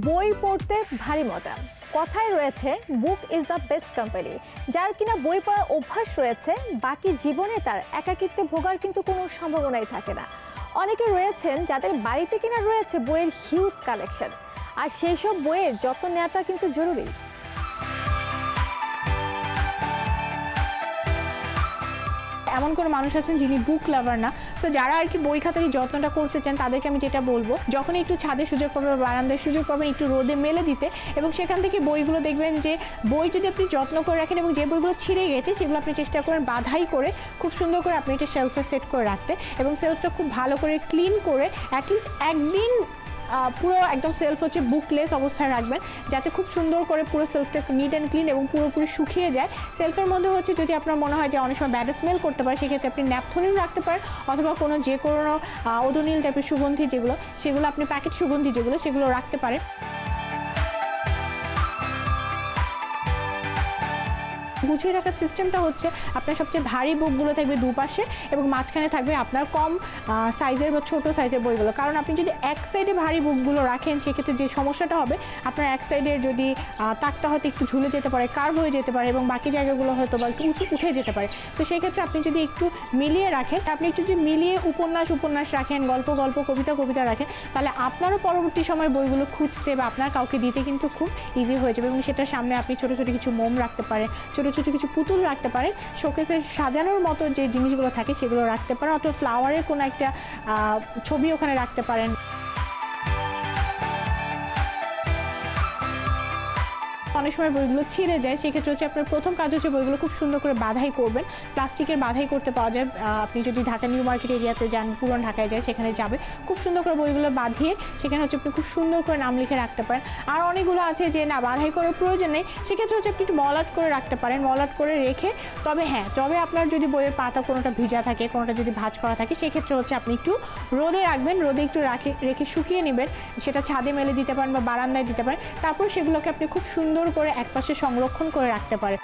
বই পড়তে ভারী মজা। কথায় রয়েছে book is the best company. যার কিনা বই পড়ার অভ্যাস রয়েছে, বাকি জীবনে তার একাকিত্বে ভোগার কিন্তু কোনো সম্ভাবনাই থাকে না। অনেকে রয়েছেন যাদের বাড়িতে কিনা রয়েছে বইয়ের হিউজ কালেকশন, আর সেই সব বইয়ের যত্ন নেওয়াটা কিন্তু জরুরি। এমন কোনো মানুষ আছেন যিনি বুক লাভার না, সো যারা আর কি বই খাতার যত্নটা করতে চান তাদেরকে আমি যেটা বলবো, যখন একটু ছাদে সুযোগ পাবেন, বারান্দায় সুযোগ পাবেন একটু রোদে মেলে দিতে, এবং সেখান থেকে বইগুলো দেখবেন যে বই যদি আপনি যত্ন করে রাখেন এবং যে বইগুলো ছিঁড়ে গেছে সেগুলো আপনি চেষ্টা করেন বাধাই করে খুব সুন্দর করে আপনি এটা শেলফে সেট করে রাখতে, এবং শেলফটা খুব ভালো করে ক্লিন করে অ্যাটলিস্ট একদিন পুরো একদম সেলফ হচ্ছে বুকলেস অবস্থায় রাখবেন, যাতে খুব সুন্দর করে পুরো সেলফটা নিট অ্যান্ড ক্লিন এবং পুরোপুরি শুকিয়ে যায়। সেলফের মধ্যে হচ্ছে যদি আপনার মনে হয় যে অনেক সময় ব্যাড স্মেল করতে পারে, সেক্ষেত্রে আপনি ন্যাপথলিন রাখতে পারেন, অথবা কোনো যে কোনো ওডোনিল টাইপের সুগন্ধি সেগুলো আপনি প্যাকেট সুগন্ধি সেগুলো রাখতে পারেন। গুছিয়ে রাখার সিস্টেমটা হচ্ছে আপনার সবচেয়ে ভারী বুকগুলো থাকবে দুপাশে এবং মাঝখানে থাকবে আপনার কম সাইজের বা ছোটো সাইজের বইগুলো। কারণ আপনি যদি এক সাইডে ভারী বুকগুলো রাখেন সেক্ষেত্রে যে সমস্যাটা হবে, আপনার এক সাইডের যদি তাকটা হয়তো একটু ঝুলে যেতে পারে, কার্ভ হয়ে যেতে পারে, এবং বাকি জায়গাগুলো হয়তো বা একটু উঠে যেতে পারে। তো সেই ক্ষেত্রে আপনি যদি একটু মিলিয়ে রাখেন, আপনি একটু যদি মিলিয়ে উপন্যাস রাখেন, গল্প কবিতা রাখেন, তাহলে আপনারও পরবর্তী সময় বইগুলো খুঁজতে বা আপনার কাউকে দিতে কিন্তু খুব ইজি হয়ে যাবে। এবং সেটার সামনে আপনি ছোটো কিছু মোম রাখতে পারেন, ছোটো কিছু পুতুল রাখতে পারেন, শোকেসের সাজানোর মতো যে জিনিসগুলো থাকে সেগুলো রাখতে পারেন, অথবা ফ্লাওয়ারের কোনো একটা ছবি ওখানে রাখতে পারেন। অনেক সময় বইগুলো ছিঁড়ে যায়, সেক্ষেত্রে হচ্ছে আপনার প্রথম কাজ হচ্ছে বইগুলো খুব সুন্দর করে বাধাই করবেন। প্লাস্টিকের বাধাই করতে পাওয়া যায়, আপনি যদি ঢাকা নিউ মার্কেট এরিয়াতে যান, পুরান ঢাকায় যায়, সেখানে যাবে খুব সুন্দর করে বইগুলো বাঁধিয়ে সেখানে হচ্ছে আপনি খুব সুন্দর করে নাম লিখে রাখতে পারেন। আর অনেকগুলো আছে যে না বাধাই করার প্রয়োজন নেই, সেক্ষেত্রে হচ্ছে আপনি একটু মলাট করে রাখতে পারেন, মলাট করে রেখে তবে আপনার যদি বইয়ের পাতা কোনোটা ভিজা থাকে, কোনোটা যদি ভাঁজ করা থাকে, সেক্ষেত্রে হচ্ছে আপনি একটু রোদে রাখবেন, রোদে একটু রেখে শুকিয়ে নেবেন, সেটা ছাদে মেলে দিতে পারেন বা বারান্দায় দিতে পারেন। তারপর সেগুলোকে আপনি খুব সুন্দর করে একপাশে সংরক্ষণ করে রাখতে পারেন।